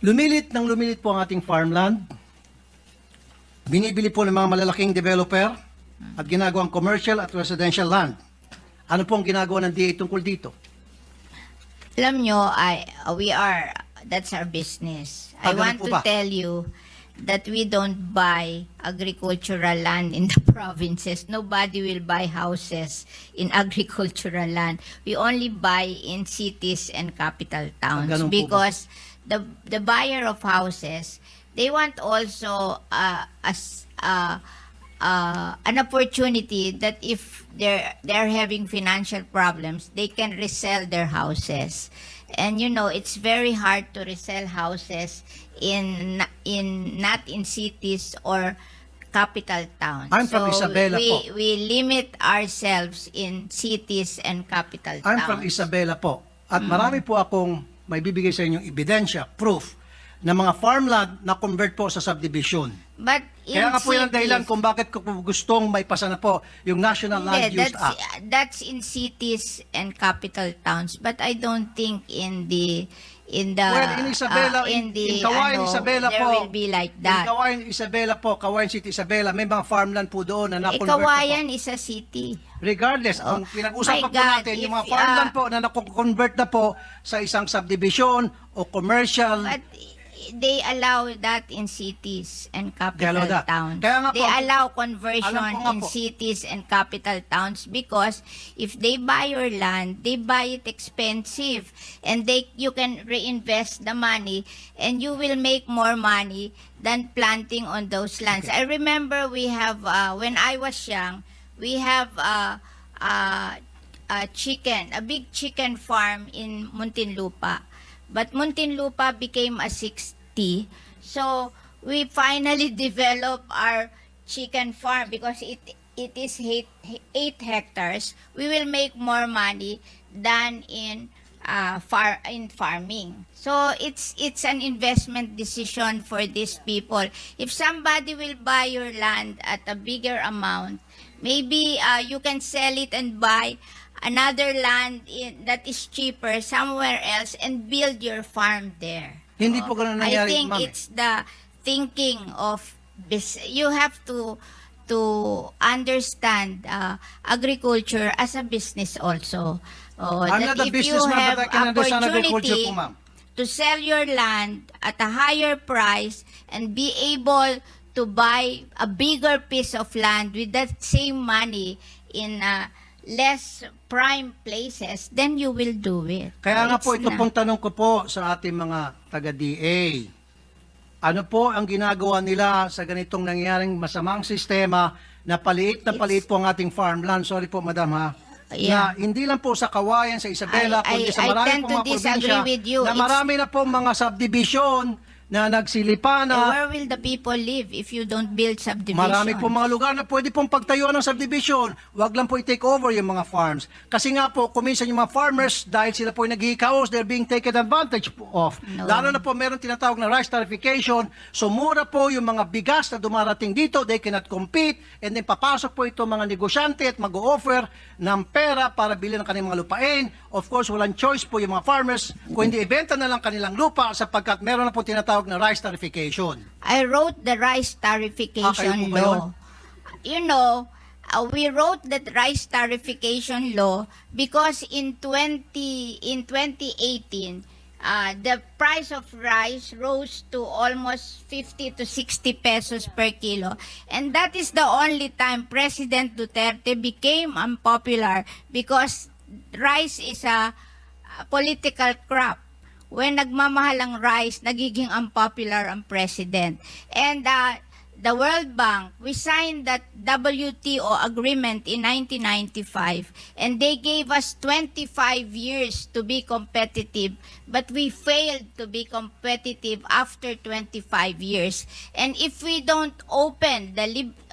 lumilit po ang ating farmland. Binibili po ng mga malalaking developer at ginagawang commercial at residential land. Ano po ang ginagawa ng DA tungkol dito? Alam nyo, that's our business. I Ganun want po to ba? tell you that we don't buy agricultural land in the provinces. Nobody will buy houses in agricultural land. We only buy in cities and capital towns Ganun po ba? because the buyer of houses, they want also an opportunity that if they're having financial problems, they can resell their houses. And you know, it's very hard to resell houses not in cities or capital towns. I'm from Isabela po. We limit ourselves in cities and capital towns. I'm from Isabela po. At marami po akong may bibigay sa inyong ebidensya, proof, na mga farmland na convert po sa subdivision. But in Kaya nga po yan ang dahilan cities- kung bakit ko po gustong may pasa na po yung National Land Hindi, Use Act. that's in cities and capital towns, but I don't think in the Well, in Isabela, in Kawayan, Isabela there po, will be like that. in Kawayan, Isabela po, Kawayan City, Isabela, may mga farmland po doon na na-convert na po. Kawayan is a city. Regardless, ang Oh, pinag-usapan my po God, natin, yung mga if, farmland po na na-convert na po sa isang subdivision o commercial. But they allow that in cities and capital They allow that. towns. Kaya nga po, They allow conversion alam ko nga in po. cities and capital towns because if they buy your land, they buy it expensive and you can reinvest the money and you will make more money than planting on those lands. I remember we have, when I was young, we have a big chicken farm in Muntinlupa. But Muntinlupa became a 60. So we finally developed our chicken farm because it is 8 hectares. We will make more money than in farming. So it's an investment decision for these people. If somebody will buy your land at a bigger amount, maybe you can sell it and buy another land that is cheaper somewhere else and build your farm there. Hindi po ganun I nangyari, think ma'am. it's the thinking of you have to understand agriculture as a business also. I'm That not a if you businessman, have but I can understand agriculture opportunity po, ma'am. to sell your land at a higher price and be able to buy a bigger piece of land with that same money in less prime places, then you will do it. Kaya nga po, It's ito na- pong tanong ko po sa ating mga taga-DA. Ano po ang ginagawa nila sa ganitong nangyaring masamang sistema na paliit po ang ating farmland? Sorry po, madam ha. Yeah. Na hindi lang po sa Kawayan, sa Isabela, kundi sa I marami tend pong to mga probinsya disagree with you. na marami na po mga subdivision na nagsilipa na. Where will the people live if you don't build subdivisions? Marami po mga lugar na pwede pong pagtayuan ng subdivision. Huwag lang po i-take over yung mga farms. Kasi nga po, kuminsan yung mga farmers, dahil sila po naghihikaos, they're being taken advantage of. No. Lalo na po meron tinatawag na rice tarification. So mura po yung mga bigas na dumarating dito, they cannot compete. And then papasok po ito mga negosyante at mag-o-offer ng pera para bilhin ng kanilang mga lupain. Of course, walang choice po yung mga farmers kung hindi ibenta na lang kanilang lupa sapagkat meron na po tinatawag na rice tarification. I wrote the rice Kayo tarification po ba yun? law. You know, we wrote that rice tarification law because in 2018, the price of rice rose to almost 50 to 60 pesos per kilo. And that is the only time President Duterte became unpopular because rice is a political crop. When nagmamahal ang rice, nagiging unpopular ang president. And the World Bank, we signed that WTO agreement in 1995 and they gave us 25 years to be competitive, but we failed to be competitive after 25 years. And if we don't open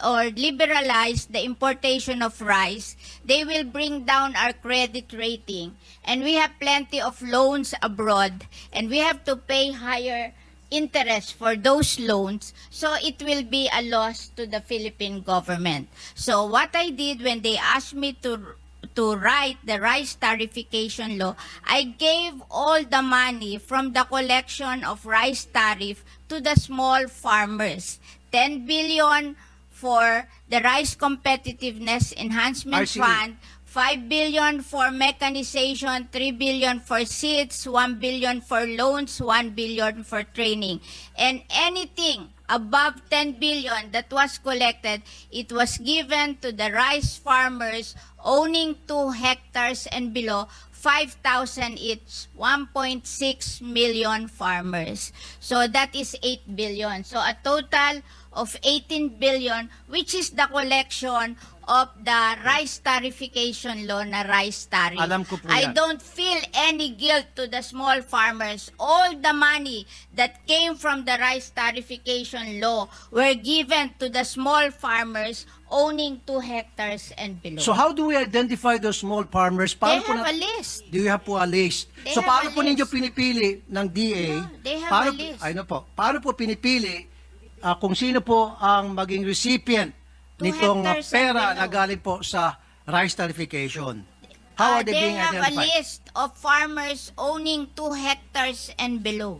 or liberalize the importation of rice, they will bring down our credit rating. And we have plenty of loans abroad and we have to pay higher interest for those loans, so it will be a loss to the Philippine government. So what I did when they asked me to to write the rice tarification law, I gave all the money from the collection of rice tariff to the small farmers. 10 billion for the Rice Competitiveness Enhancement RCE. Fund, 5 billion for mechanization, 3 billion for seeds, 1 billion for loans, 1 billion for training. And anything above 10 billion that was collected, it was given to the rice farmers owning 2 hectares and below, 5,000 each, 1.6 million farmers. So that is 8 billion. So a total of 18 billion, which is the collection of the rice tarification law na rice tariff. Alam ko po I yan. don't feel any guilt to the small farmers. All the money that came from the rice tarification law were given to the small farmers owning 2 hectares and below. So how do we identify those small farmers? they Paano po have na- a list. Do you have po a list? They So have paano a po ninyo list. pinipili ng DA? No, they have paano, a list. Ano po? Paano po pinipili kung sino po ang maging recipient 2 nitong hectares and pera below. na galing po sa rice tarification? How are they being have a identified? list of farmers owning 2 hectares and below.